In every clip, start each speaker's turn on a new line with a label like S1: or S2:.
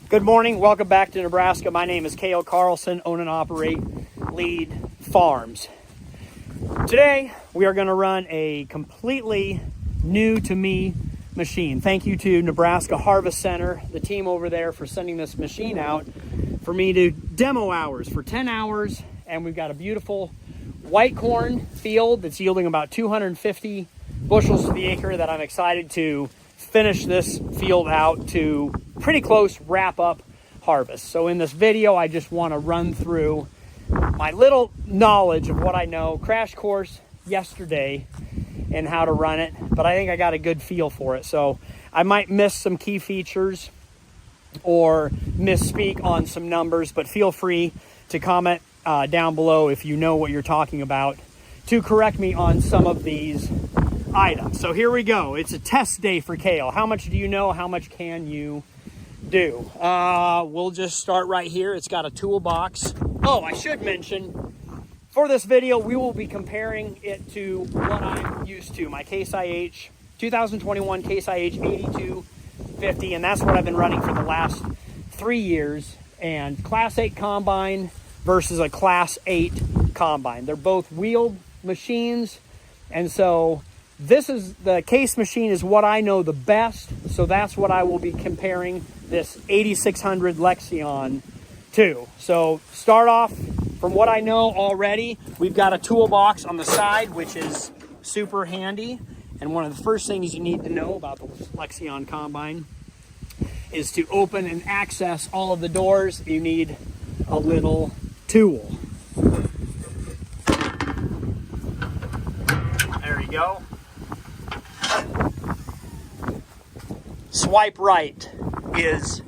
S1: Good morning. Welcome back to Nebraska. My name is Cale Carlson, own and operate LEAAD Farms. Today, we are going to run a completely new to me machine. Thank you to Nebraska Harvest Center, the team over there, for sending this machine out for me to demo hours for 10 hours. And we've got a beautiful white corn field that's yielding about 250 bushels to the acre that I'm excited to finish this field out to pretty close wrap up harvest. So in this video, I just want to run through my little knowledge of what I know, crash course yesterday and how to run it, but I think I got a good feel for it. So I might miss some key features or misspeak on some numbers, but feel free to comment down below if you know what you're talking about to correct me on some of these items. So here we go. It's a test day for Kale. How much do you know? How much can you do? We'll just start right here. It's got a toolbox. Oh, I should mention, for this video, we will be comparing it to what I'm used to. My Case IH, 2021 Case IH 8250, and that's what I've been running for the last 3 years. And Class 8 combine versus a Class 8 combine. They're both wheeled machines, and so this is the Case machine is what I know the best, so that's what I will be comparing this 8600 Lexion to. So start off from what I know already. We've got a toolbox on the side, which is super handy, and one of the first things you need to know about the Lexion combine is to open and access all of the doors. You need a little tool. There you go. Swipe right is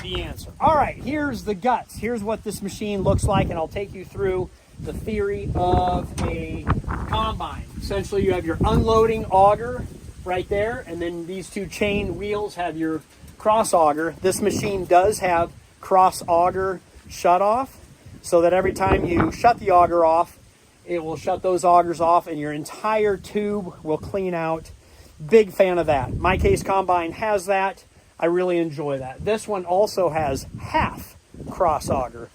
S1: the answer. All right, here's the guts. Here's what this machine looks like, and I'll take you through the theory of a combine. Essentially, you have your unloading auger right there, and then these two chain wheels have your cross auger. This machine does have cross auger shut off, so that every time you shut the auger off, it will shut those augers off and your entire tube will clean out. Big fan of that. My Case combine has that. I really enjoy that. This one also has half cross auger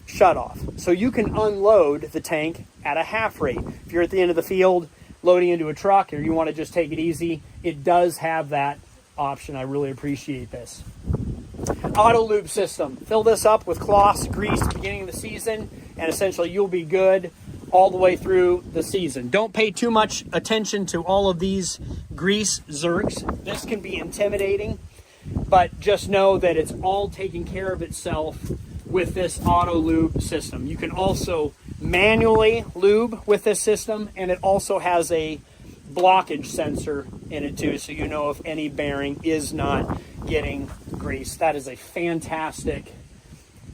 S1: shut off. So you can unload the tank at a half rate. If you're at the end of the field loading into a truck or you want to just take it easy, it does have that option. I really appreciate this. Auto-Lube System. Fill this up with CLAAS grease at the beginning of the season, and essentially you'll be good all the way through the season. Don't pay too much attention to all of these grease zerks. This can be intimidating, but just know that it's all taking care of itself with this Auto-Lube system. You can also manually lube with this system, and it also has a blockage sensor in it too, so you know if any bearing is not getting grease. That is a fantastic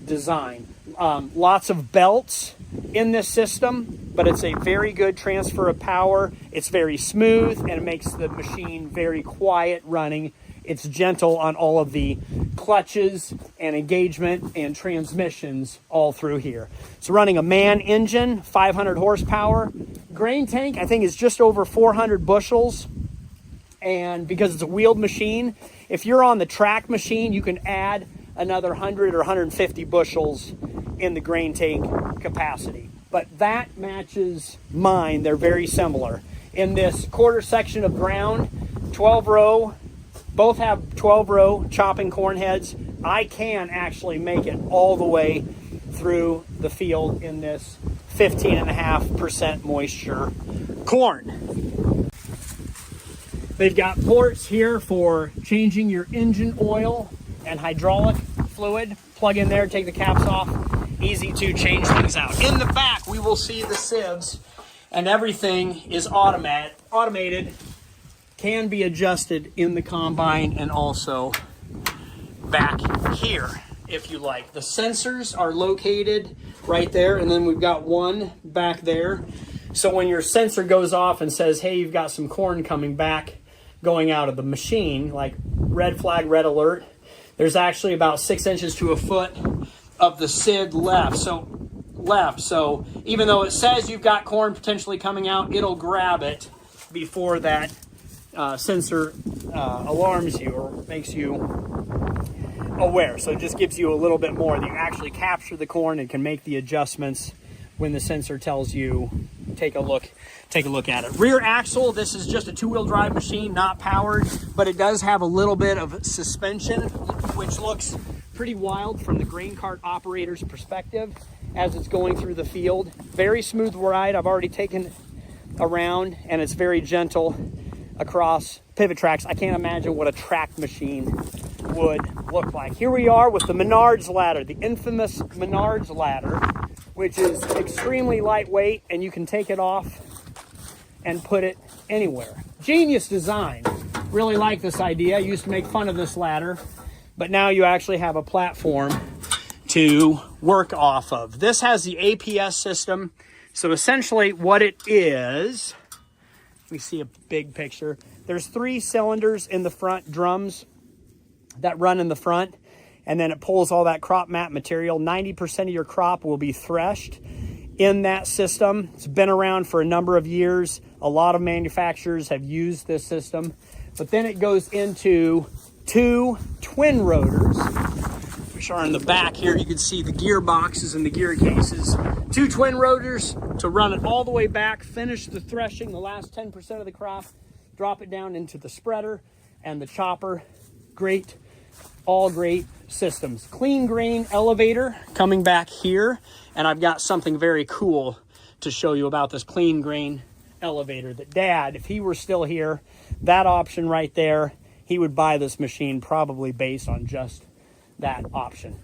S1: design. Lots of belts in this system, but it's a very good transfer of power. It's very smooth, and it makes the machine very quiet running. It's gentle on all of the clutches and engagement and transmissions all through here. It's running a MAN engine, 500 horsepower. Grain tank, I think, is just over 400 bushels. And because it's a wheeled machine, if you're on the track machine, you can add another 100 or 150 bushels in the grain tank capacity. But that matches mine. They're very similar. In this quarter section of ground, 12 row, both have 12-row chopping corn heads. I can actually make it all the way through the field in this 15.5% moisture corn. They've got ports here for changing your engine oil and hydraulic fluid. Plug in there, take the caps off. Easy to change things out. In the back, we will see the sieves, and everything is automated. Can be adjusted in the combine and also back here if you like. The sensors are located right there, and then we've got one back there. So when your sensor goes off and says, hey, you've got some corn coming back, going out of the machine, like red flag, red alert, there's actually about 6 inches to a foot of the SID left. So even though it says you've got corn potentially coming out, it'll grab it before that sensor alarms you or makes you aware. So it just gives you a little bit more. You actually capture the corn and can make the adjustments when the sensor tells you take a look at it. Rear axle, this is just a 2-wheel drive machine, not powered, but it does have a little bit of suspension, which looks pretty wild from the grain cart operator's perspective as it's going through the field. Very smooth ride. I've already taken around, and it's very gentle across pivot tracks. I can't imagine what a track machine would look like. Here we are with the Menards ladder, the infamous Menards ladder, which is extremely lightweight, and you can take it off and put it anywhere. Genius design. Really like this idea. I used to make fun of this ladder, but now you actually have a platform to work off of. This has the APS system. So essentially what it is, we see a big picture. There's 3 cylinders in the front, drums that run in the front, and then it pulls all that crop mat material. 90% of your crop will be threshed in that system. It's been around for a number of years. A lot of manufacturers have used this system. But then it goes into 2 twin rotors, which are in the back here. You can see the gearboxes and the gear cases. 2 twin rotors to run it all the way back, finish the threshing, the last 10% of the crop, drop it down into the spreader and the chopper. Great, all great systems. Clean grain elevator coming back here, and I've got something very cool to show you about this clean grain elevator that Dad, if he were still here, that option right there, he would buy this machine probably based on just that option.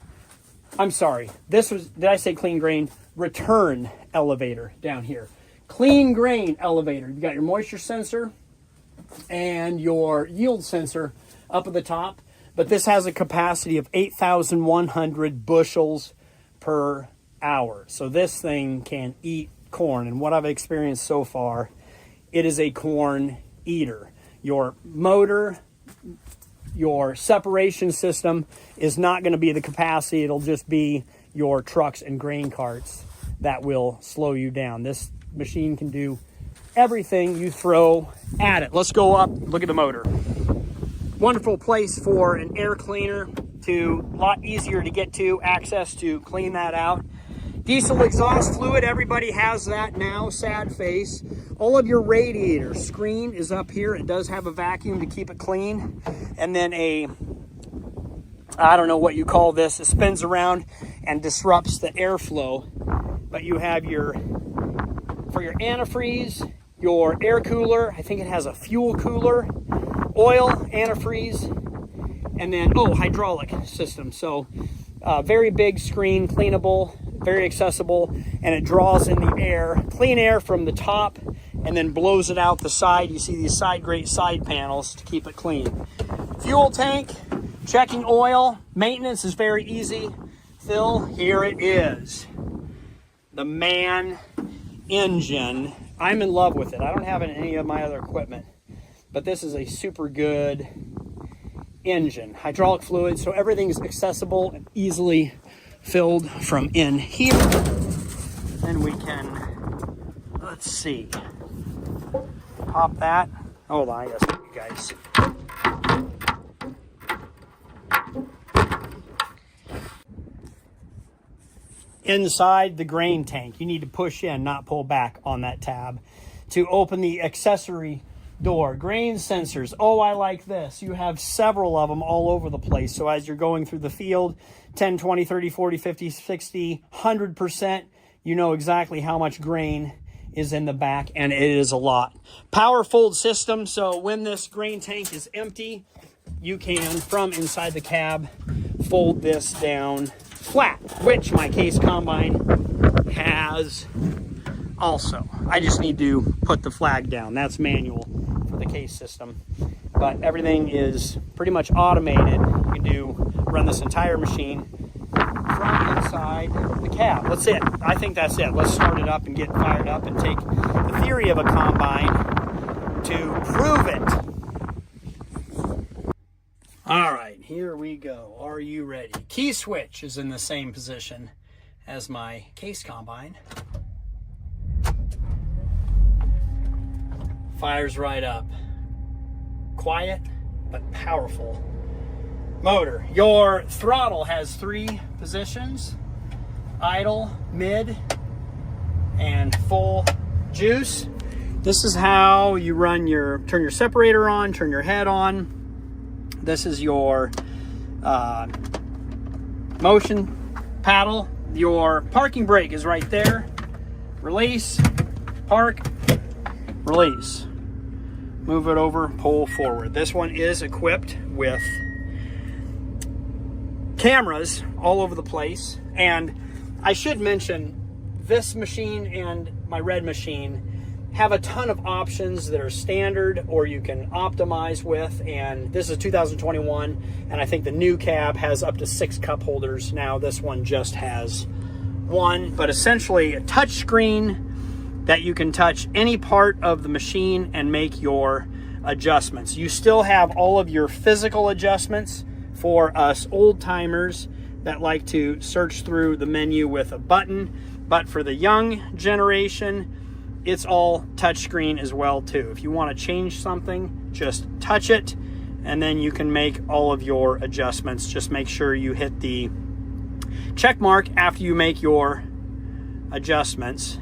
S1: I'm sorry, this was, did I say clean grain? Return elevator down here. Clean grain elevator. You've got your moisture sensor and your yield sensor up at the top, but this has a capacity of 8,100 bushels per hour. So this thing can eat corn, and what I've experienced so far, it is a corn eater. Your motor, your separation system is not going to be the capacity. It'll just be your trucks and grain carts that will slow you down. This machine can do everything you throw at it. Let's go up, look at the motor. Wonderful place for an air cleaner, to a lot easier to get to, access to clean that out. Diesel exhaust fluid, everybody has that now, sad face. All of your radiator screen is up here. It does have a vacuum to keep it clean. And then I don't know what you call this, it spins around and disrupts the airflow. But you have for your antifreeze, your air cooler, I think it has a fuel cooler, oil, antifreeze, and then, hydraulic system. So very big screen, cleanable, very accessible, and it draws in the air, clean air from the top, and then blows it out the side. You see these great side panels to keep it clean. Fuel tank, checking oil, maintenance is very easy. Phil, here it is. The MAN engine. I'm in love with it. I don't have it in any of my other equipment, but this is a super good engine. Hydraulic fluid, so everything is accessible and easily filled from in here. Then we can, let's see, pop that. Hold on, I gotta show you guys. Inside the grain tank, you need to push in, not pull back on that tab to open the accessory door. Grain sensors. Oh, I like this. You have several of them all over the place. So as you're going through the field, 10, 20, 30, 40, 50, 60, 100%, you know exactly how much grain is in the back, and it is a lot. Power fold system. So when this grain tank is empty, you can, from inside the cab, fold this down flat, which my Case combine has also. I just need to put the flag down. That's manual for the Case system. But everything is pretty much automated. You can run this entire machine from inside the cab. That's it. I think that's it. Let's start it up and get fired up and take the theory of a combine to prove it. All right, here we go. Are you ready? Key switch is in the same position as my Case combine. Fires right up. Quiet, but powerful motor. Your throttle has 3 positions: idle, mid, and full juice. This is how you run turn your separator on, turn your head on. This is your motion paddle. Your parking brake is right there. Release, park, release. Move it over, pull forward. This one is equipped with cameras all over the place. And I should mention, this machine and my red machine have a ton of options that are standard or you can optimize with. And this is 2021, and I think the new cab has up to 6 cup holders. Now this one just has 1, but essentially a touch screen that you can touch any part of the machine and make your adjustments. You still have all of your physical adjustments for us old timers that like to search through the menu with a button, but for the young generation, it's all touchscreen as well too. If you want to change something, just touch it and then you can make all of your adjustments. Just make sure you hit the check mark after you make your adjustments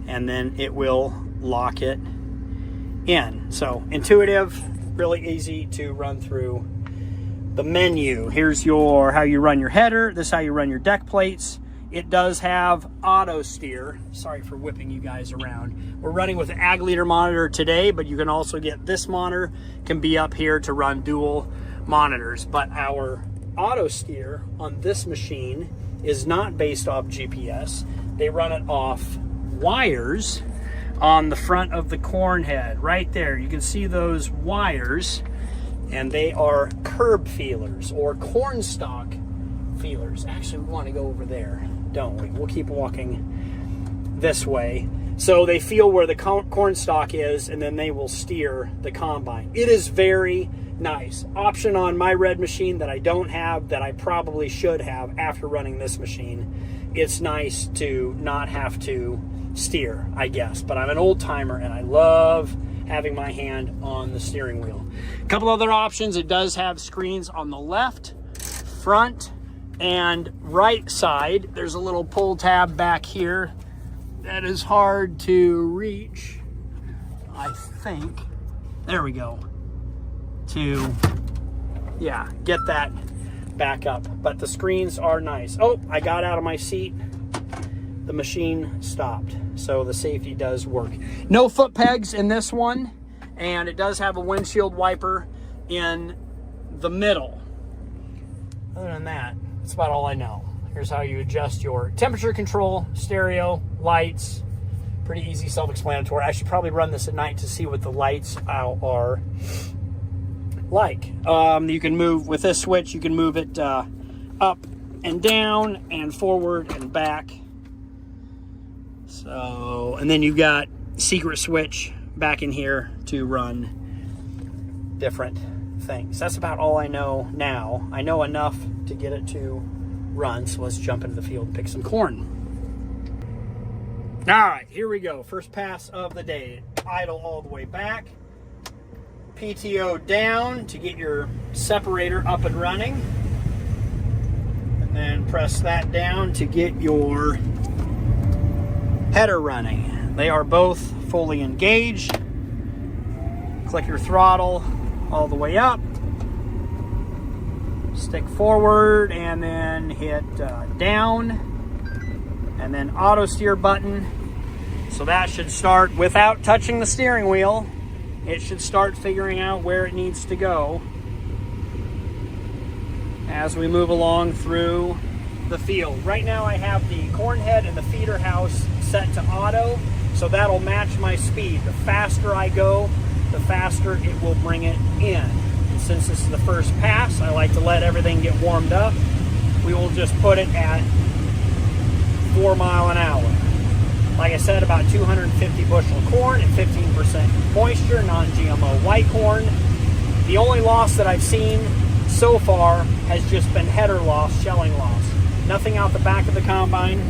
S1: and then it will lock it in. So intuitive, really easy to run through the menu. Here's how you run your header. This is how you run your deck plates. It does have auto steer. Sorry for whipping you guys around. We're running with an ag leader monitor today, but you can also get this monitor, can be up here to run dual monitors. But our auto steer on this machine is not based off GPS. They run it off wires on the front of the corn head. Right there, you can see those wires, and they are curb feelers or corn stalk feelers. Actually, we want to go over there, don't we? We'll keep walking this way. So they feel where the corn stalk is, and then they will steer the combine. It is very nice. Option on my red machine that I don't have, that I probably should have after running this machine. It's nice to not have to steer, I guess. But I'm an old timer, and I love having my hand on the steering wheel. A couple other options. It does have screens on the left, front, and right side. There's a little pull tab back here that is hard to reach, I think. There we go. To, yeah, get that back up. But the screens are nice. Oh, I got out of my seat. The machine stopped. So the safety does work. No foot pegs in this one. And it does have a windshield wiper in the middle. Other than that, that's about all I know. Here's how you adjust your temperature control, stereo, lights. Pretty easy, self-explanatory. I should probably run this at night to see what the lights are like. You can move, with this switch, you can move it up and down and forward and back. So, and then you've got secret switch back in here to run different things. That's about all I know now. I know enough to get it to run, so let's jump into the field and pick some corn. All right, here we go. First pass of the day. Idle all the way back. PTO down to get your separator up and running. And then press that down to get your header running. They are both fully engaged. Click your throttle all the way up. Stick forward and then hit down. And then auto steer button. So that should start without touching the steering wheel. It should start figuring out where it needs to go as we move along through the field. Right now I have the corn head and the feeder house set to auto, so that'll match my speed. The faster I go, the faster it will bring it in. And since this is the first pass, I like to let everything get warmed up. We will just put it at 4 miles an hour. Like I said, about 250 bushel corn and 15% moisture, non-GMO white corn. The only loss that I've seen so far has just been header loss, shelling loss. Nothing out the back of the combine.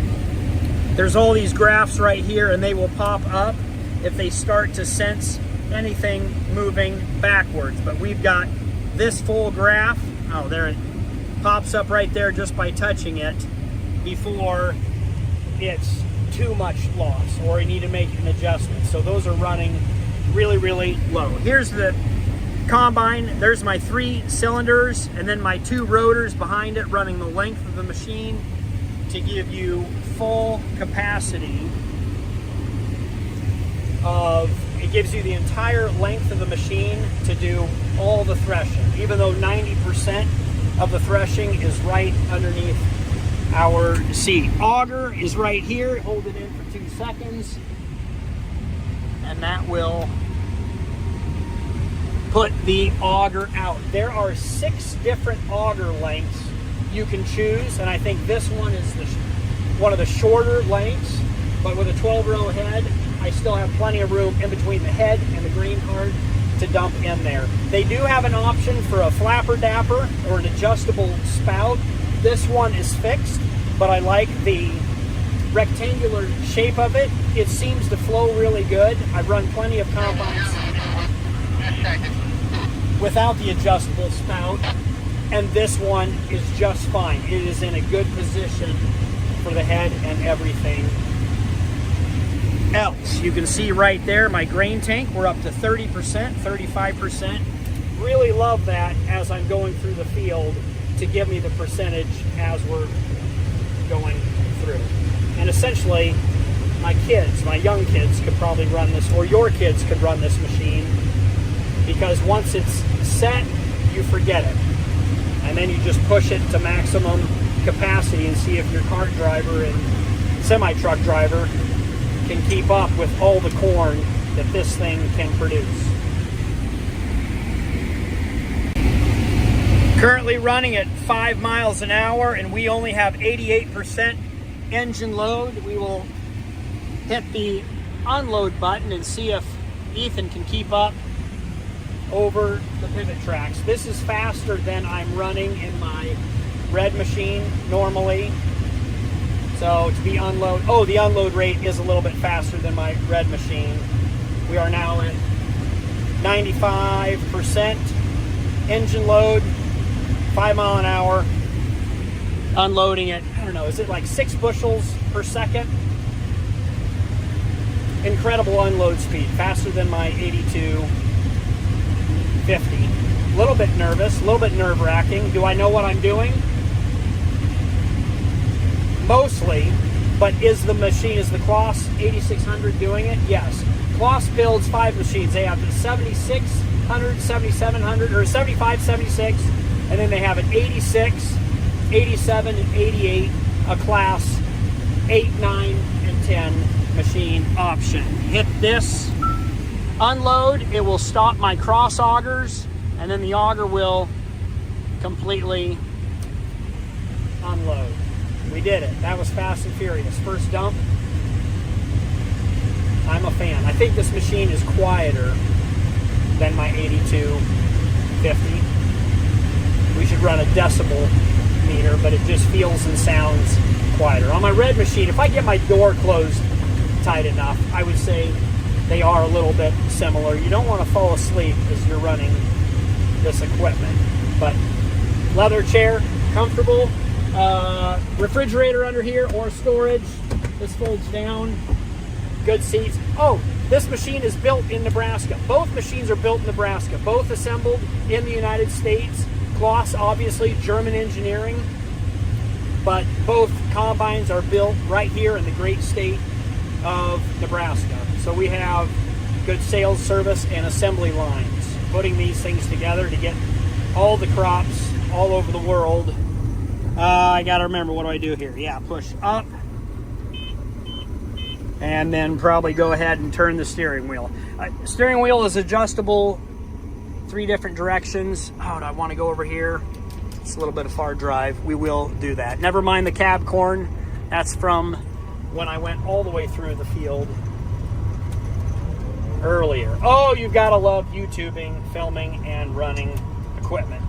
S1: There's all these graphs right here, and they will pop up if they start to sense anything moving backwards. But we've got this full graph. Oh, there it pops up right there just by touching it before it's too much loss or you need to make an adjustment. So those are running really, really low. Here's the combine. There's my 3 cylinders and then my 2 rotors behind it running the length of the machine to give you full capacity of, it gives you the entire length of the machine to do all the threshing, even though 90% of the threshing is right underneath our seat. Auger is right here. Hold it in for 2 seconds and that will put the auger out. There are 6 different auger lengths you can choose, and I think this one is one of the shorter lengths, but with a 12-row head, I still have plenty of room in between the head and the grain cart to dump in there. They do have an option for a flapper dapper or an adjustable spout. This one is fixed, but I like the rectangular shape of it. It seems to flow really good. I've run plenty of combines without the adjustable spout, and this one is just fine. It is in a good position for the head and everything else. You can see right there my grain tank, we're up to 30%, 35%. Really love that as I'm going through the field to give me the percentage as we're going through. And essentially, my kids, my young kids could probably run this, or your kids could run this machine, because once it's set, you forget it. And then you just push it to maximum capacity and see if your cart driver and semi-truck driver can keep up with all the corn that this thing can produce. Currently running at 5 miles an hour and we only have 88% engine load. We will hit the unload button and see if Ethan can keep up over the pivot tracks. This is faster than I'm running in my red machine normally. So to be unload, oh, the unload rate is a little bit faster than my red machine. We are now at 95% engine load, 5 mile an hour, unloading at, I don't know, is it like 6 bushels per second? Incredible unload speed, faster than my 8250. A little bit nervous, a little bit nerve-wracking. Do I know what I'm doing? Mostly, but is the machine, is the CLAAS 8600 doing it? Yes. CLAAS builds 5 machines. They have the 7600, 7700, or 75, 76, and then they have an 86, 87, and 88, a class 8, 9, and 10 machine option. Hit this unload, it will stop my cross augers, and then the auger will completely unload. We did it. That was fast and furious. First dump. I'm a fan. I think this machine is quieter than my 8250. We should run a decibel meter, but it just feels and sounds quieter. On my red machine, if I get my door closed tight enough, I would say they are a little bit similar. You don't want to fall asleep as you're running this equipment. But leather chair, comfortable. Refrigerator under here or storage. This folds down. Good seats. Oh, this machine is built in Nebraska. Both machines are built in Nebraska. Both assembled in the United States. CLAAS, obviously, German engineering. But both combines are built right here in the great state of Nebraska. So we have good sales, service, and assembly lines. Putting these things together to get all the crops all over the world. I gotta remember, what do I do here? Yeah, push up. And then probably go ahead and turn the steering wheel. Steering wheel is adjustable 3 different directions. Oh, do I want to go over here? It's a little bit of far drive. We will do that. Never mind the cab corn. That's from when I went all the way through the field earlier. Oh, you've got to love YouTubing, filming, and running equipment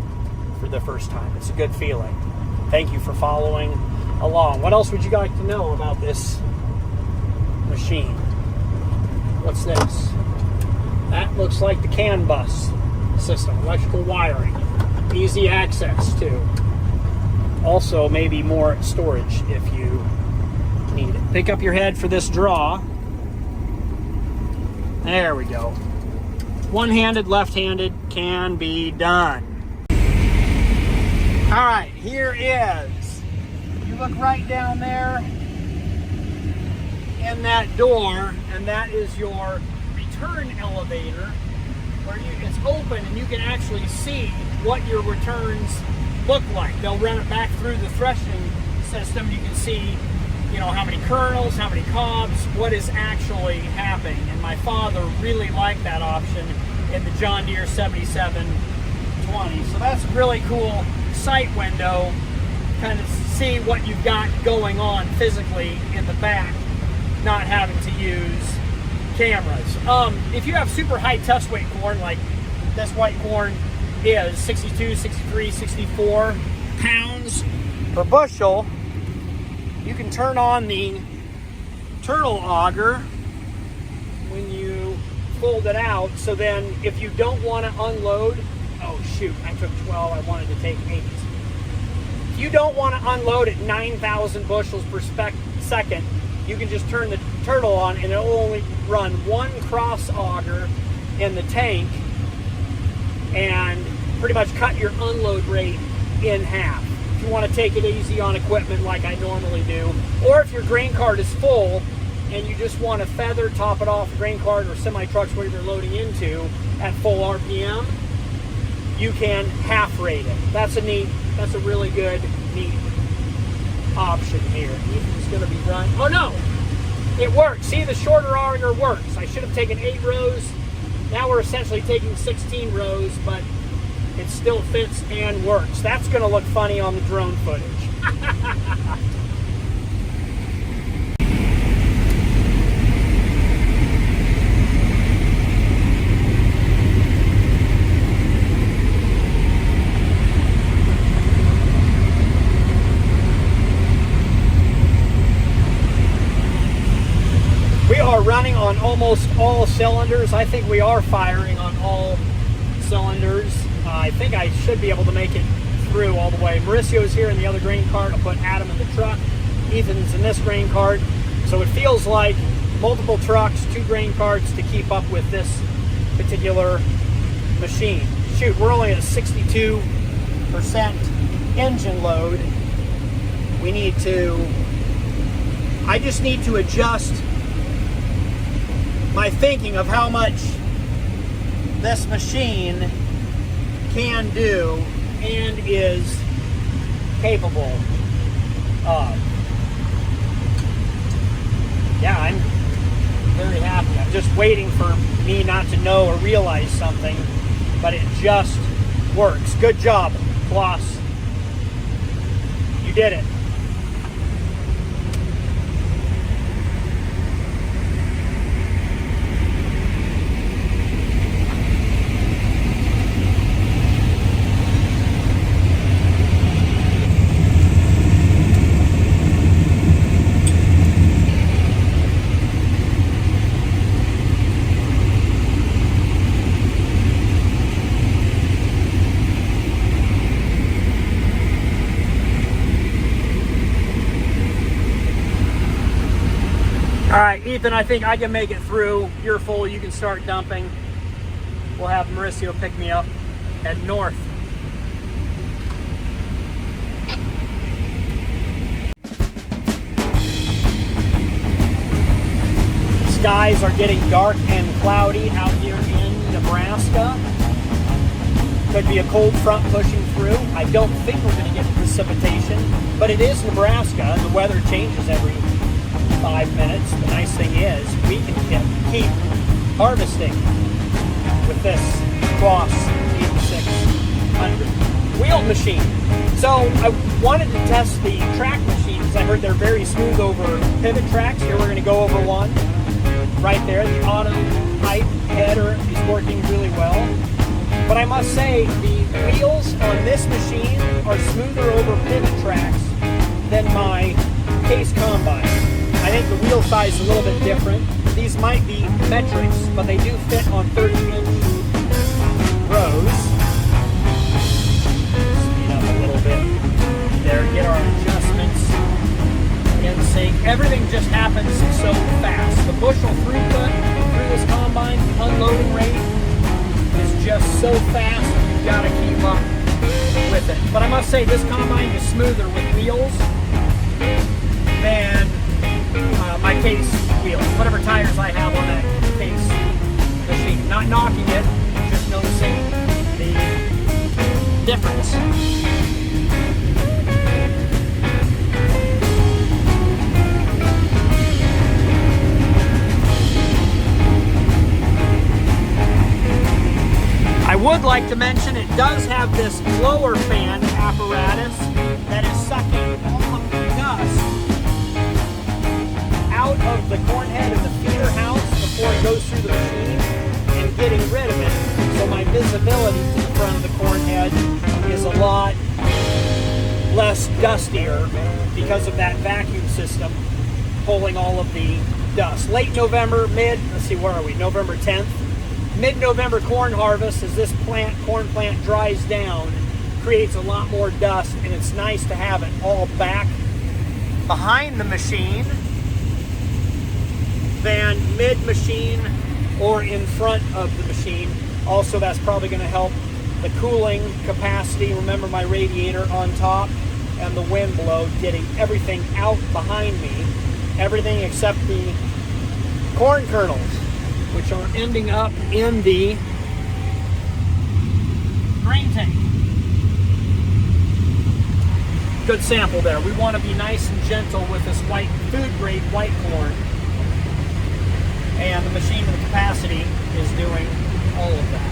S1: for the first time. It's a good feeling. Thank you for following along. What else would you like to know about this machine? What's this? That looks like the CAN bus system, electrical wiring. Easy access to. Also, maybe more storage if you need it. Pick up your head for this draw. There we go. One-handed, left-handed can be done. All right, here is, you look right down there in that door, and that is your return elevator, where it's open and you can actually see what your returns look like. They'll run it back through the threshing system. You can see, you know, how many kernels, how many cobs, what is actually happening. And my father really liked that option in the John Deere 7720. So that's a really cool sight window, kind of see what you've got going on physically in the back, not having to use cameras. If you have super high test weight corn, like this white corn is 62, 63, 64 pounds per bushel, you can turn on the turtle auger when you fold it out. So then if you don't want to unload, oh shoot, I took 12, I wanted to take 8. If you don't want to unload at 9,000 bushels per second, you can just turn the turtle on and it'll only run one cross auger in the tank and pretty much cut your unload rate in half. If you want to take it easy on equipment like I normally do, or if your grain cart is full and you just want to feather top it off the grain cart or semi trucks where you're loading into at full RPM, you can half rate it. That's a really good, neat option here. Ethan's going to be done. Oh no, it works. See, the shorter auger works. I should have taken 8 rows. Now we're essentially taking 16 rows, but it still fits and works. That's going to look funny on the drone footage. We are running on almost all cylinders. I think we are firing on all cylinders. I think I should be able to make it through all the way. Mauricio's here in the other grain cart. I'll put Adam in the truck. Ethan's in this grain cart. So it feels like multiple trucks, 2 grain carts to keep up with this particular machine. Shoot, we're only at a 62% engine load. I just need to adjust my thinking of how much this machine can do and is capable of. Yeah, I'm very happy. I'm just waiting for me not to know or realize something, but it just works. Good job, CLAAS. You did it. All right, Ethan, I think I can make it through. You're full, you can start dumping. We'll have Mauricio pick me up, head north. Skies are getting dark and cloudy out here in Nebraska. Could be a cold front pushing through. I don't think we're going to get precipitation, but it is Nebraska and the weather changes every 5 minutes. The nice thing is we can keep harvesting with this CLAAS 8600 wheel machine. So I wanted to test the track machines. I heard they're very smooth over pivot tracks. Here we're going to go over one right there. The auto pipe header is working really well. But I must say the wheels on this machine are smoother over pivot tracks than my case combine. I think the wheel size is a little bit different. These might be metrics, but they do fit on 30-inch rows. fast, you've got to keep up with it. But I must say, this combine is smoother with wheels than my Case wheels, whatever tires I have on that Case machine. Not knocking it, just noticing the difference. I would like to mention it does have this blower fan apparatus that is sucking all of the dust out of the corn head in the feeder house before it goes through the machine and getting rid of it. So my visibility to the front of the corn head is a lot less dustier because of that vacuum system pulling all of the dust. Late November, let's see, where are we? November 10th. Mid-November corn harvest, as this corn plant dries down, creates a lot more dust, and it's nice to have it all back behind the machine than mid-machine or in front of the machine. Also, that's probably going to help the cooling capacity. Remember my radiator on top and the wind blow, getting everything out behind me, everything except the corn kernels, which are ending up in the grain tank. Good sample there. We want to be nice and gentle with this white, food-grade white corn. And the machine with capacity is doing all of that.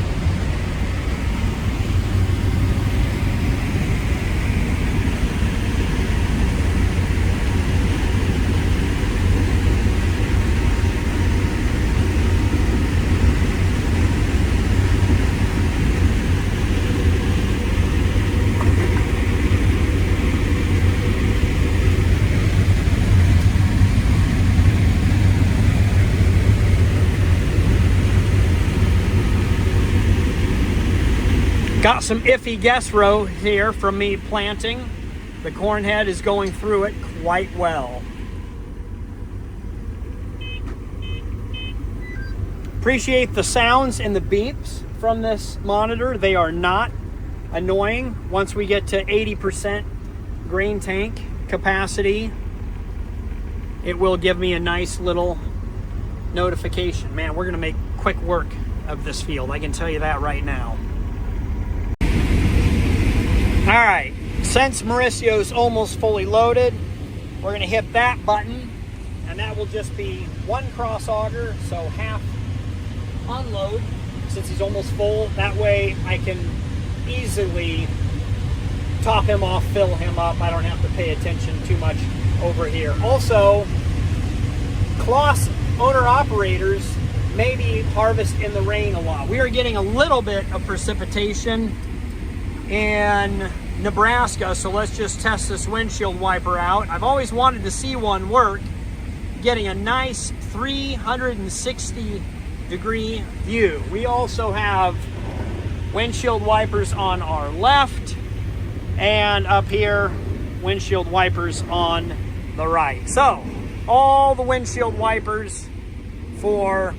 S1: Got some iffy guess row here from me planting. The corn head is going through it quite well. Appreciate the sounds and the beeps from this monitor. They are not annoying. Once we get to 80% grain tank capacity, it will give me a nice little notification. Man, we're gonna make quick work of this field. I can tell you that right now. All right, since Mauricio's almost fully loaded, we're going to hit that button, and that will just be one cross auger, so half unload since he's almost full. That way I can easily top him off, fill him up. I don't have to pay attention too much over here. Also, CLAAS owner-operators maybe harvest in the rain a lot. We are getting a little bit of precipitation in Nebraska, so let's just test this windshield wiper out. I've always wanted to see one work, getting a nice 360 degree view. We also have windshield wipers on our left, and up here windshield wipers on the right. So all the windshield wipers for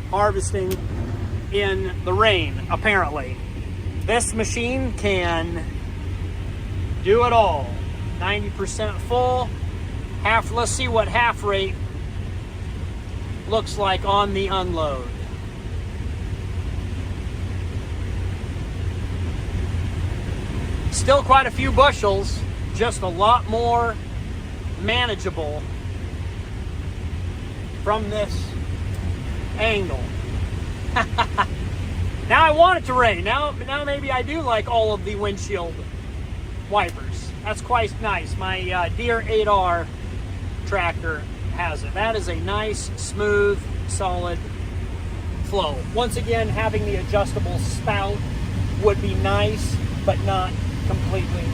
S1: harvesting in the rain, apparently. This machine can do it all. 90% full, let's see what half rate looks like on the unload. Still quite a few bushels, just a lot more manageable from this angle. Now I want it to rain. Now maybe I do like all of the windshield wipers. That's quite nice. My Deere 8R tractor has it. That is a nice, smooth, solid flow. Once again, having the adjustable spout would be nice, but not completely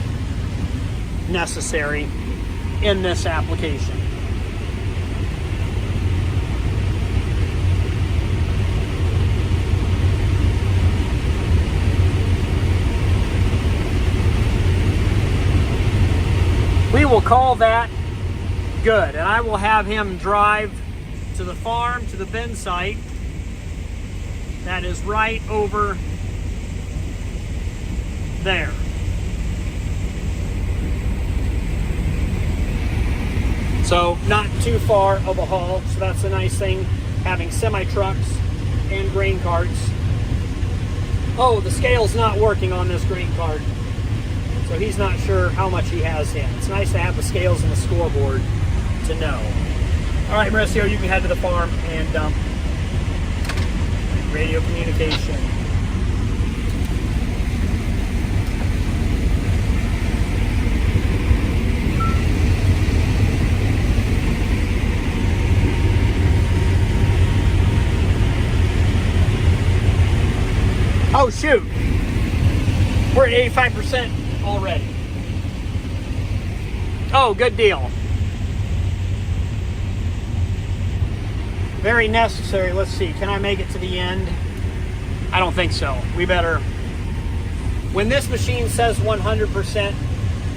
S1: necessary in this application. We will call that good, and I will have him drive to the farm, to the bin site, that is right over there. So not too far of a haul. So that's a nice thing, having semi-trucks and grain carts. Oh, the scale's not working on this grain cart. So he's not sure how much he has in. It's nice to have the scales and the scoreboard to know. All right, Mauricio, you can head to the farm and dump. Radio communication. Oh shoot, we're at 85% already. Oh, good deal. Very necessary. Let's see, can I make it to the end? I don't think so. We better, when this machine says 100%,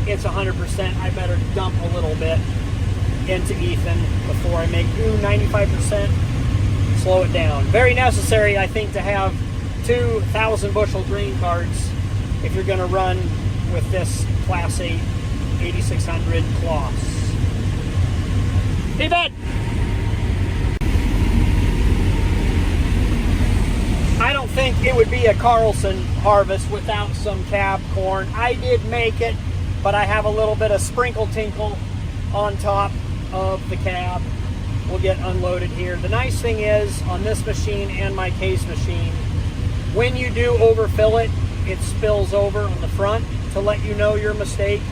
S1: it's 100%. I better dump a little bit into Ethan before I make 95%. Slow it down. Very necessary, I think, to have 2,000 bushel grain carts if you're going to run with this Class 8 8600 CLAAS. Ethan! I don't think it would be a Carlson harvest without some cab corn. I did make it, but I have a little bit of sprinkle tinkle on top of the cab. We'll get unloaded here. The nice thing is, on this machine and my case machine, when you do overfill it, it spills over on the front to let you know your mistake,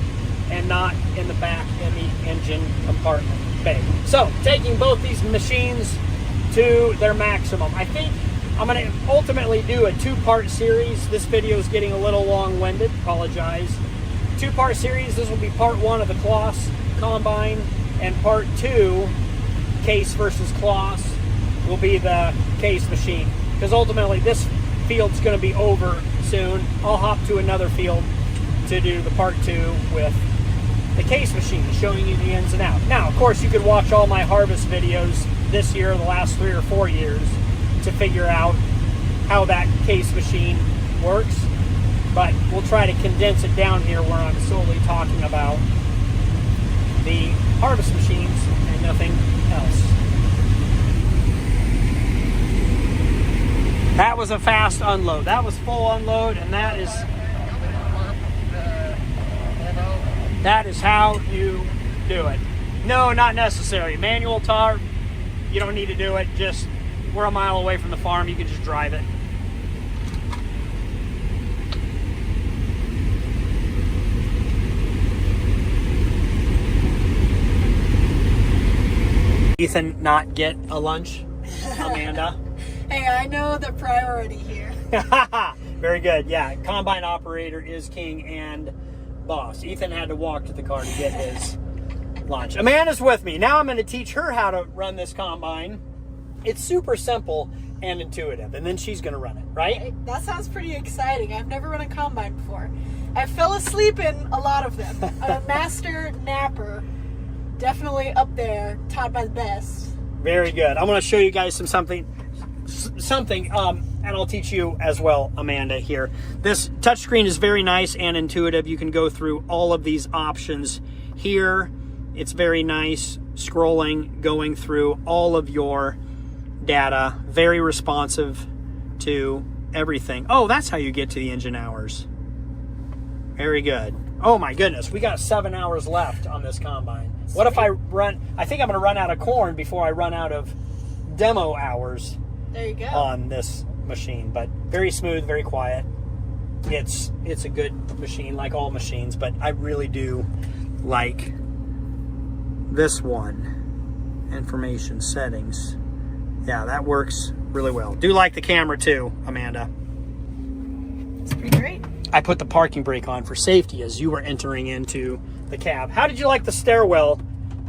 S1: and not in the back in the engine compartment bay. So, taking both these machines to their maximum. I think I'm going to ultimately do a two-part series. This video is getting a little long-winded. Apologize. Two-part series. This will be part one of the CLAAS combine, and part two, case versus CLAAS, will be the case machine. Because ultimately, this field's going to be over soon. I'll hop to another field to do the part two with the case machine, showing you the ins and outs. Now, of course, you could watch all my harvest videos this year, the last 3 or 4 years, to figure out how that case machine works. But we'll try to condense it down here where I'm solely talking about the harvest machines and nothing else. That was a fast unload. That was full unload, and that is how you do it. No, not necessary. Manual tarp, you don't need to do it. Just, we're a mile away from the farm. You can just drive it. Ethan not get a lunch, Amanda?
S2: Hey, I know the priority here.
S1: Very good. Yeah, combine operator is king and boss. Ethan had to walk to the car to get his lunch. Amanda's with me. Now I'm going to teach her how to run this combine. It's super simple and intuitive, and then she's going to run it, right?
S2: That sounds pretty exciting. I've never run a combine before. I fell asleep in a lot of them. A master napper, definitely up there, taught by the best.
S1: Very good. I'm going to show you guys something, and I'll teach you as well, Amanda, here. This touchscreen is very nice and intuitive. You can go through all of these options here. It's very nice scrolling, going through all of your data. Very responsive to everything. Oh, that's how you get to the engine hours. Very good. Oh my goodness, we got 7 hours left on this combine. What if I run, I think I'm going to run out of corn before I run out of demo hours.
S2: There you go.
S1: On this machine, but very smooth, very quiet. It's a good machine, like all machines, but I really do like this one. Information settings. Yeah, that works really well. Do like the camera too, Amanda.
S2: It's pretty great.
S1: I put the parking brake on for safety as you were entering into the cab. How did you like the stairwell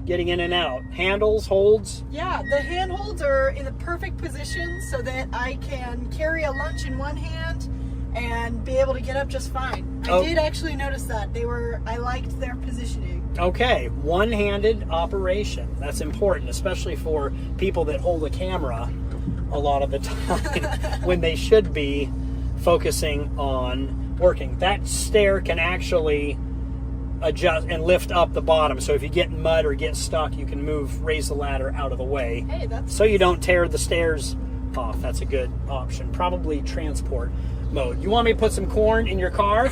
S1: getting in and out? Handles, holds?
S2: Yeah, the hand holds are in the perfect position so that I can carry a lunch in one hand and be able to get up just fine. I did actually notice that. I liked their positioning.
S1: Okay, one-handed operation. That's important, especially for people that hold a camera a lot of the time when they should be focusing on working. That stair can actually adjust and lift up the bottom. So if you get in mud or get stuck, you can raise the ladder out of the way.
S2: Hey, that's
S1: so you don't tear the stairs off. That's a good option. Probably transport mode. You want me to put some corn in your car?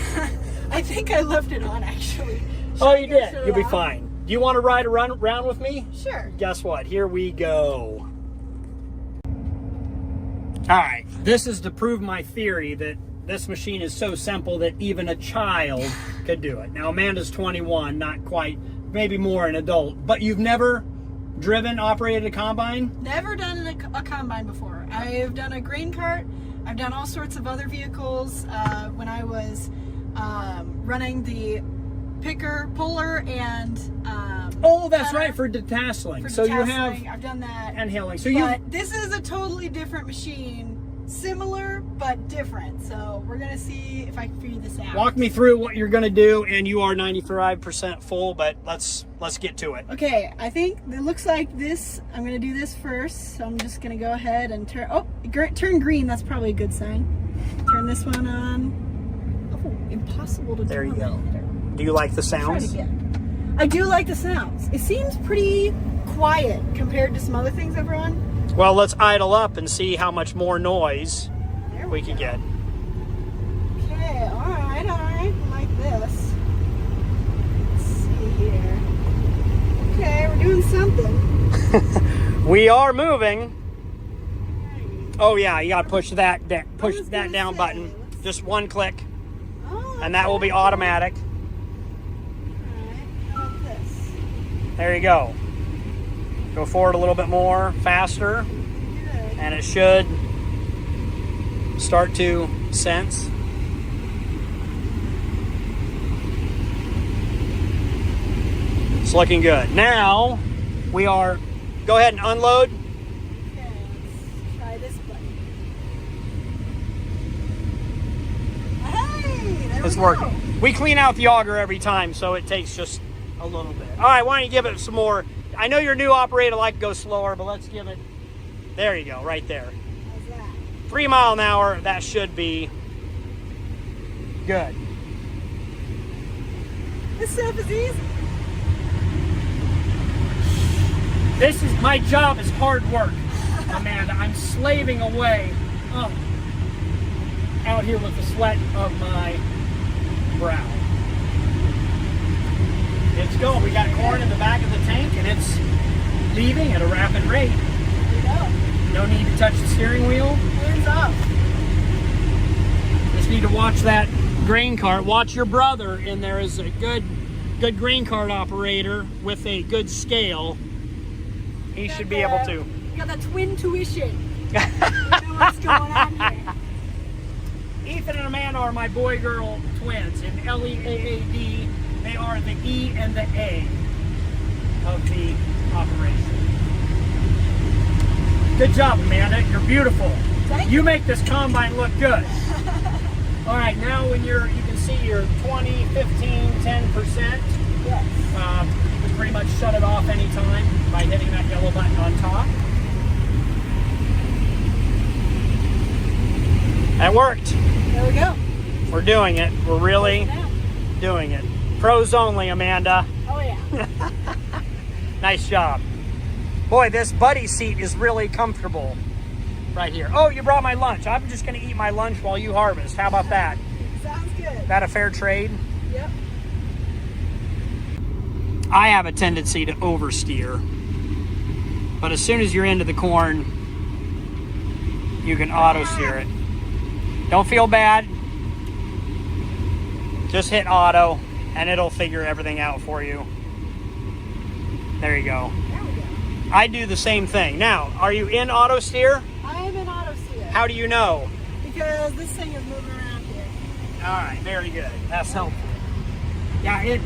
S2: I think I left it on actually.
S1: Oh, you did. You'll be fine. Do you want to ride around with me?
S2: Sure.
S1: Guess what? Here we go. All right. This is to prove my theory that this machine is so simple that even a child could do it. Now, Amanda's 21, not quite, maybe more an adult, but you've never driven, operated a combine?
S2: Never done a combine before. I've done a grain cart. I've done all sorts of other vehicles when I was running the picker, puller, and
S1: oh, that's right, for detasseling. So you have,
S2: I've done that,
S1: and hilling. So
S2: this is a totally different machine, similar but different. So we're gonna see if I can figure this out.
S1: Walk me through what you're gonna do, and you are 95% full, but let's get to it.
S2: Okay, I think it looks like this. I'm gonna do this first. So I'm just gonna go ahead and turn green. That's probably a good sign. Turn this one on. Oh, impossible to do.
S1: There you go. Do you like the sounds?
S2: Try it again. I do like the sounds. It seems pretty quiet compared to some other things I've run.
S1: Well, let's idle up and see how much more noise we can get.
S2: Okay, all right, I like this. Let's see here. Okay, we're doing something.
S1: We are moving. Oh yeah, you gotta push that down button. Just one click, and that will be automatic. There you go. Go forward a little bit more, faster, and it should start to sense. It's looking good. Now, go ahead and unload.
S2: Okay, let's try this button. Hey, there
S1: It's
S2: we go.
S1: working. We clean out the auger every time, so it takes just a little bit. All right, why don't you give it some more? I know you're a new operator, like to go slower, but let's give it. There you go, right there.
S2: How's that?
S1: 3 miles an hour, that should be good.
S2: This stuff is easy.
S1: My job is hard work, Amanda. I'm slaving away out here with the sweat of my brow. It's going. We got corn in the back of the tank, and it's leaving at a rapid rate.
S2: There we go.
S1: No need to touch the steering wheel.
S2: Hands up.
S1: Just need to watch that grain cart. Watch your brother, and there is a good grain cart operator with a good scale. He should be able to.
S2: You got that twin tuition. You know what's going on here.
S1: Ethan and Amanda are my boy-girl twins. In LEAAD, they are the E and the A of the operation. Good job, Amanda. You're beautiful.
S2: Thank
S1: you make this combine look good. All right, now when you can see your 20, 15, 10%.
S2: Yes.
S1: You can pretty much shut it off anytime by hitting that yellow button on top. That worked.
S2: There we go.
S1: We're doing it. We're really doing it. Pros only, Amanda.
S2: Oh yeah.
S1: Nice job. Boy, this buddy seat is really comfortable right here. Oh, you brought my lunch. I'm just going to eat my lunch while you harvest. How about that?
S2: Sounds good.
S1: Is that a fair trade?
S2: Yep.
S1: I have a tendency to oversteer. But as soon as you're into the corn, you can auto steer it. Don't feel bad. Just hit auto and it'll figure everything out for you. There you go.
S2: There we go.
S1: I do the same thing. Now, are you in auto steer?
S2: I am in auto steer.
S1: How do you know?
S2: Because this thing is moving around here.
S1: All right, very good. That's helpful. Yeah, it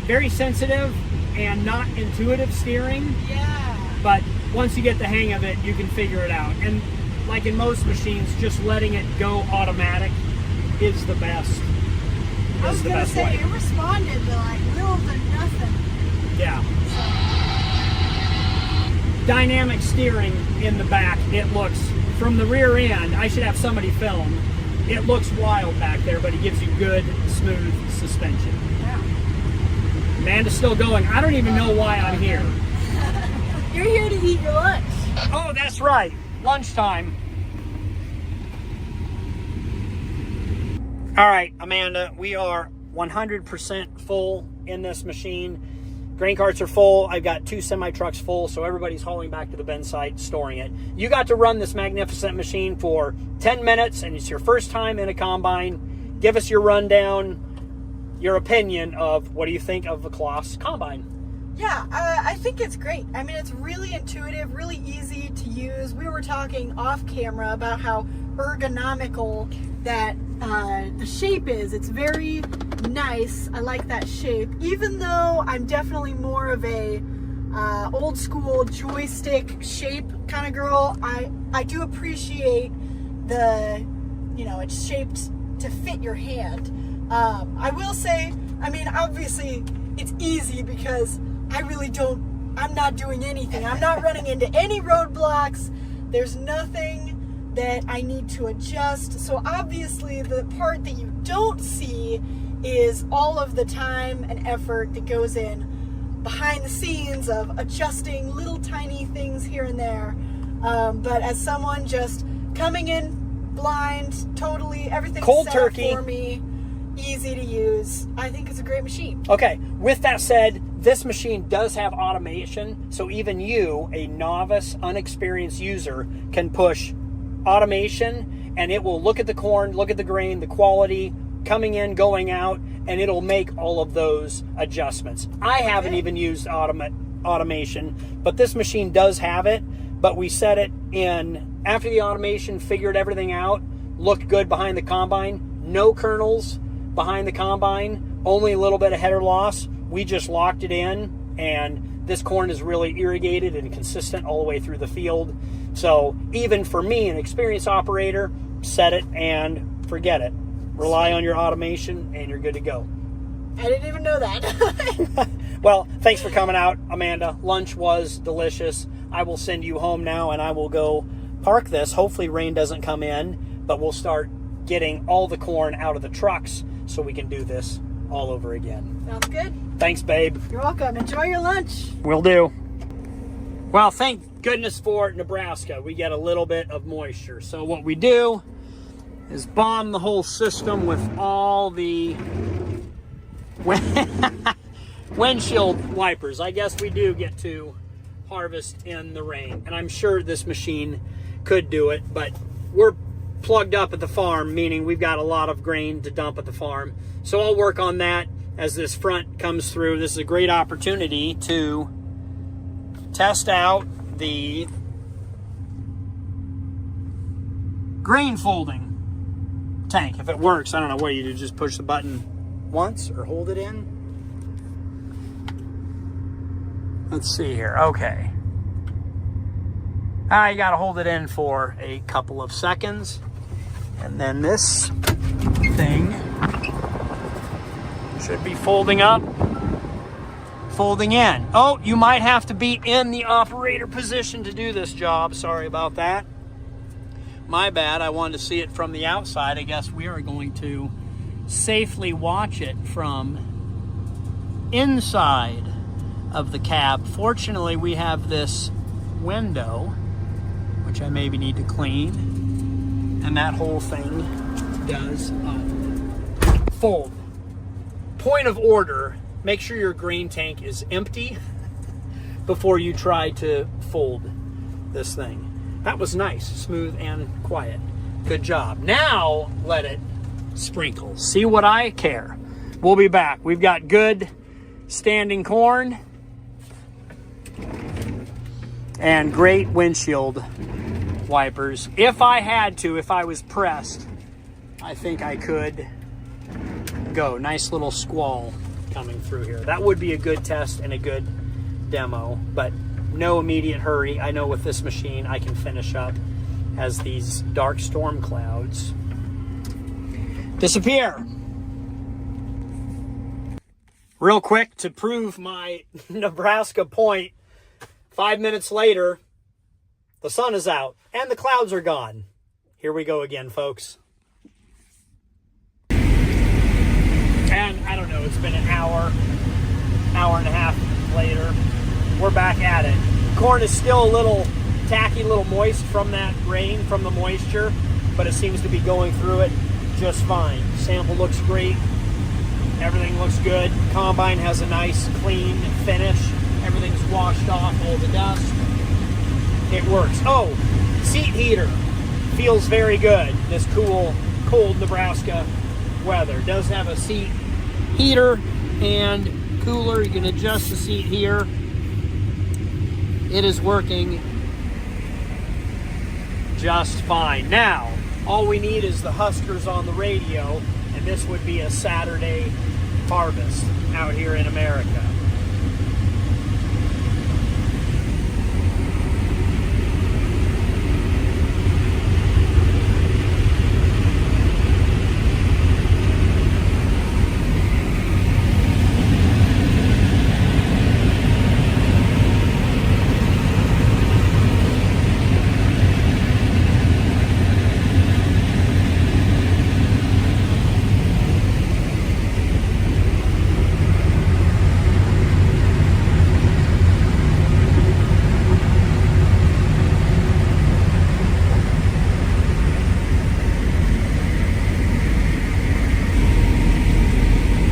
S1: very sensitive and not intuitive steering.
S2: Yeah.
S1: But once you get the hang of it, you can figure it out. And like in most machines, just letting it go automatic is the best.
S2: I was going to say,
S1: way.
S2: it responded to like little to nothing.
S1: Yeah. dynamic steering in the back. It looks, from the rear end, I should have somebody film. It looks wild back there, but it gives you good, smooth suspension.
S2: Yeah.
S1: Amanda's still going. I don't even know why I'm here.
S2: You're here to eat your lunch.
S1: Oh, that's right. Lunchtime. All right, Amanda, we are 100% full in this machine. Grain carts are full. I've got 2 semi-trucks full, so everybody's hauling back to the bin site, storing it. You got to run this magnificent machine for 10 minutes, and it's your first time in a combine. Give us your rundown, your opinion of what do you think of the CLAAS combine?
S2: Yeah, I think it's great. I mean, it's really intuitive, really easy to use. We were talking off camera about how ergonomical that the shape is. It's very nice. I like that shape. Even though I'm definitely more of a old school joystick shape kind of girl, I do appreciate the, you know, it's shaped to fit your hand. I will say, I mean, obviously it's easy because I'm not doing anything. I'm not running into any roadblocks. There's nothing that I need to adjust. So obviously the part that you don't see is all of the time and effort that goes in behind the scenes of adjusting little tiny things here and there. But as someone just coming in blind, totally everything's
S1: Cold
S2: set
S1: turkey
S2: up for me, easy to use, I think it's a great machine.
S1: Okay, with that said, this machine does have automation, so even you, a novice, unexperienced user, can push automation, and it will look at the corn, look at the grain, the quality, coming in, going out, and it'll make all of those adjustments. I haven't even used automation, but this machine does have it, but we set it in, after the automation figured everything out, looked good behind the combine, no kernels behind the combine, only a little bit of header loss. We just locked it in, and this corn is really irrigated and consistent all the way through the field. So even for me, an experienced operator, set it and forget it. Rely on your automation and you're good to go.
S2: I didn't even know that.
S1: Well, thanks for coming out, Amanda. Lunch was delicious. I will send you home now, and I will go park this. Hopefully rain doesn't come in, but we'll start getting all the corn out of the trucks so we can do this all over again.
S2: Sounds good.
S1: Thanks, babe.
S2: You're welcome. Enjoy your lunch.
S1: Will do. Well, thank goodness for Nebraska. We get a little bit of moisture. So what we do is bomb the whole system with all the windshield wipers. I guess we do get to harvest in the rain, and I'm sure this machine could do it, but we're plugged up at the farm, meaning we've got a lot of grain to dump at the farm. So I'll work on that as this front comes through. This is a great opportunity to test out the grain folding tank. If it works, I don't know what you do, just push the button once or hold it in. Let's see here. Okay. You got to hold it in for a couple of seconds. And then this thing should be folding up, folding in. Oh, you might have to be in the operator position to do this job. Sorry about that. My bad. I wanted to see it from the outside. I guess we are going to safely watch it from inside of the cab. Fortunately, we have this window, which I maybe need to clean, and that whole thing does fold. Point of order, make sure your grain tank is empty before you try to fold this thing. That was nice, smooth and quiet. Good job. Now let it sprinkle. See what I care. We'll be back. We've got good standing corn and great windshield wipers. If I had to, if I was pressed, I think I could go. Nice little squall coming through here. That would be a good test and a good demo, but no immediate hurry. I know with this machine I can finish up as these dark storm clouds disappear. Real quick, to prove my Nebraska point, 5 minutes later, the sun is out and the clouds are gone. Here we go again, folks. And I don't know, it's been an hour and a half later. We're back at it. Corn is still a little tacky, a little moist from that rain, from the moisture, but it seems to be going through it just fine. Sample looks great. Everything looks good. Combine has a nice clean finish. Everything's washed off, all the dust. It works. Oh, seat heater feels very good. This cool, cold Nebraska weather. Does have a seat heater and cooler. You can adjust the seat here. It is working just fine. Now, all we need is the Huskers on the radio, and this would be a Saturday harvest out here in America.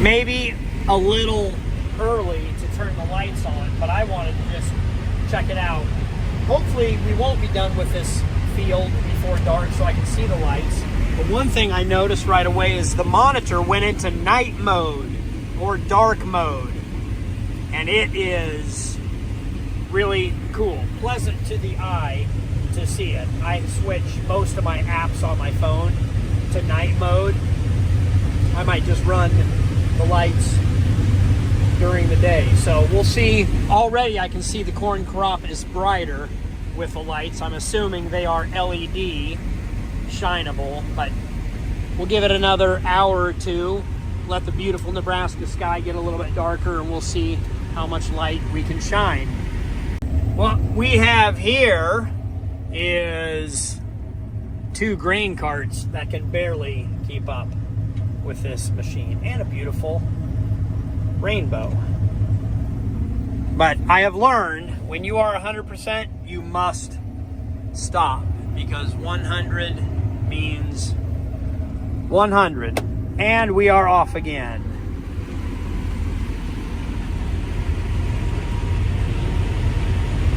S1: Maybe a little early to turn the lights on, but I wanted to just check it out. Hopefully we won't be done with this field before dark so I can see the lights. But one thing I noticed right away is the monitor went into night mode or dark mode. And it is really cool, pleasant to the eye to see it. I switch most of my apps on my phone to night mode. I might just run the lights during the day. So we'll see. Already I can see the corn crop is brighter with the lights. I'm assuming they are LED shineable, but we'll give it another hour or two. Let the beautiful Nebraska sky get a little bit darker and we'll see how much light we can shine. What we have here is 2 grain carts that can barely keep up with this machine, and a beautiful rainbow. But I have learned when you are 100%, you must stop, because 100 means 100. And we are off again.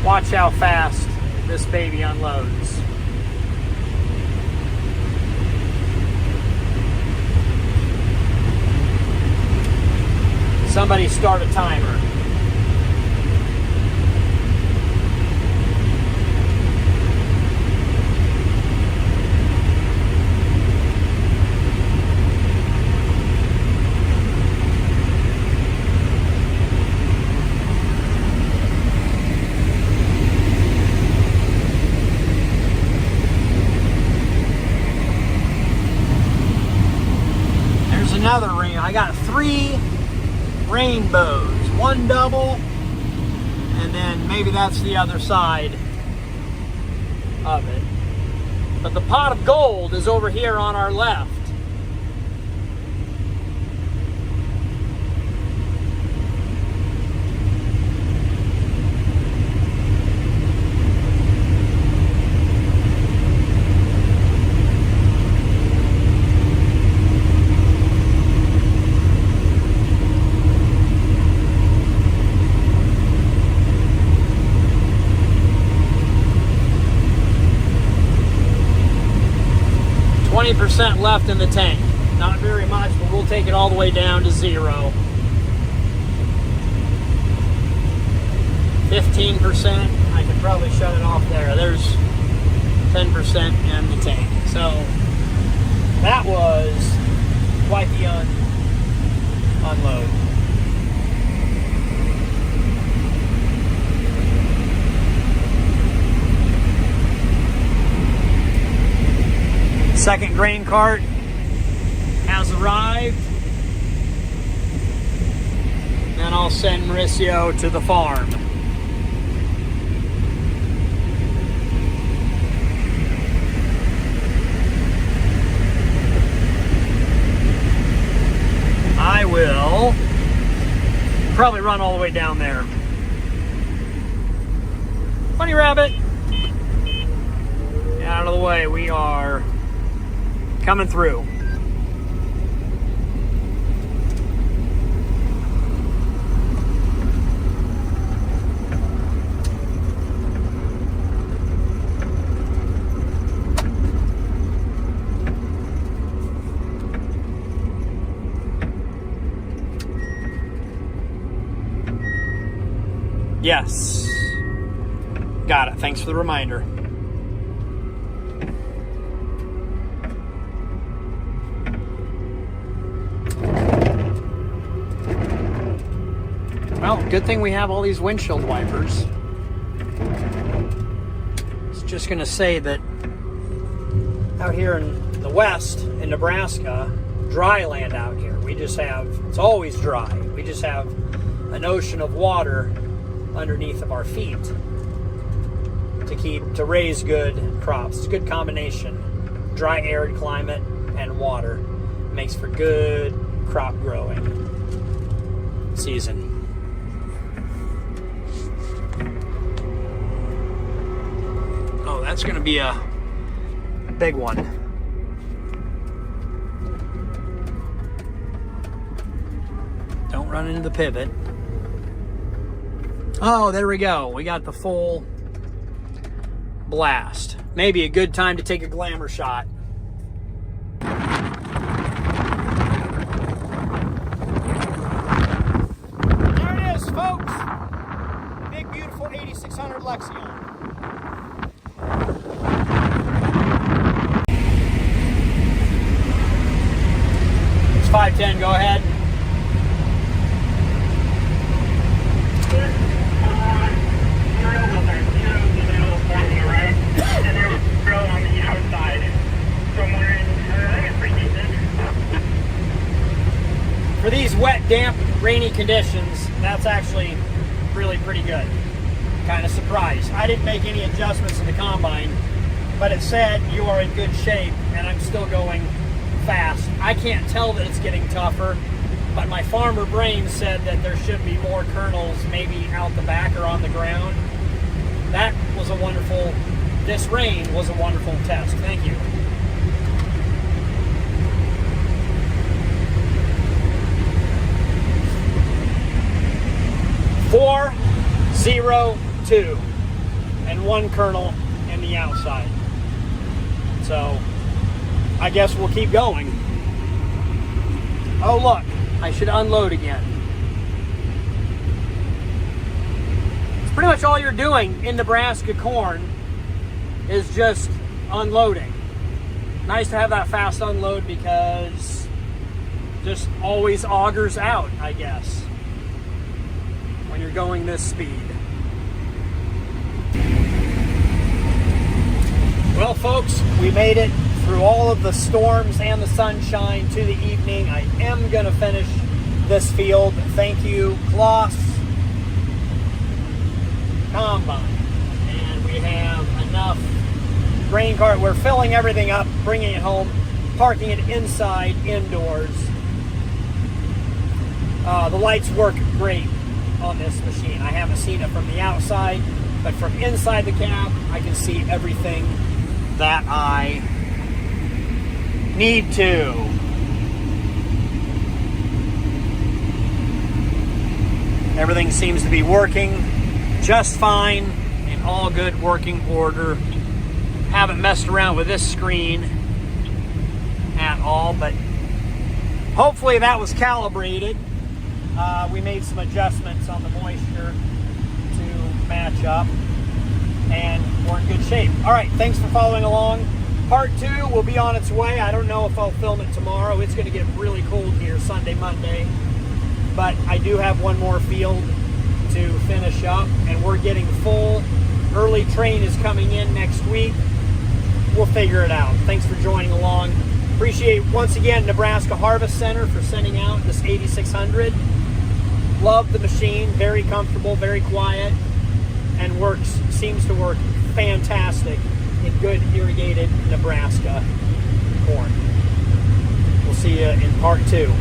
S1: Watch how fast this baby unloads. Somebody start a timer. There's another ring. I got 3 rainbows, 1 double, and then maybe that's the other side of it. But the pot of gold is over here on our left. % left in the tank. Not very much, but we'll take it all the way down to 0. 15%. I could probably shut it off there. There's 10% in the tank. So that was quite the unload. Second grain cart has arrived. Then I'll send Mauricio to the farm. probably run all the way down there. Bunny rabbit. Get out of the way. We are coming through. Yes. Got it. Thanks for the reminder. Well, good thing we have all these windshield wipers. It's just going to say that out here in the west, in Nebraska, dry land out here. We just have, it's always dry. We just have an ocean of water underneath of our feet to raise good crops. It's a good combination. Dry, arid climate and water makes for good crop growing season. Oh, that's going to be a big one. Don't run into the pivot. Oh, there we go. We got the full blast. Maybe a good time to take a glamour shot. There it is, folks. Big, beautiful 8600 Lexion. It's 510, go ahead. For these wet, damp, rainy conditions, that's actually really pretty good. Kind of surprised. I didn't make any adjustments in the combine, but it said you are in good shape, and I'm still going fast. I can't tell that it's getting tougher, but my farmer brain said that there should be more kernels maybe out the back or on the ground. That was a wonderful, this rain was a wonderful test. Thank you. Four, 0, 2, and 1 kernel in the outside. So I guess we'll keep going. Oh look, I should unload again. It's pretty much all you're doing in Nebraska corn is just unloading. Nice to have that fast unload because just always augers out, I guess, when you're going this speed. Well, folks, we made it through all of the storms and the sunshine to the evening. I am going to finish this field. Thank you, CLAAS Combine. And we have enough grain cart. We're filling everything up, bringing it home, parking it inside, indoors. The lights work great on this machine. I haven't seen it from the outside, but from inside the cab, I can see everything that I need to. Everything seems to be working just fine, in all good working order. Haven't messed around with this screen at all, but hopefully that was calibrated. We made some adjustments on the moisture to match up, and we're in good shape. All right, thanks for following along. Part 2 will be on its way. I don't know if I'll film it tomorrow. It's going to get really cold here Sunday, Monday, but I do have one more field to finish up, and we're getting full. Early train is coming in next week. We'll figure it out. Thanks for joining along. Appreciate, once again, Nebraska Harvest Center for sending out this 8600. Love the machine. Very comfortable, very quiet, and seems to work fantastic in good irrigated Nebraska corn. We'll see you in part 2.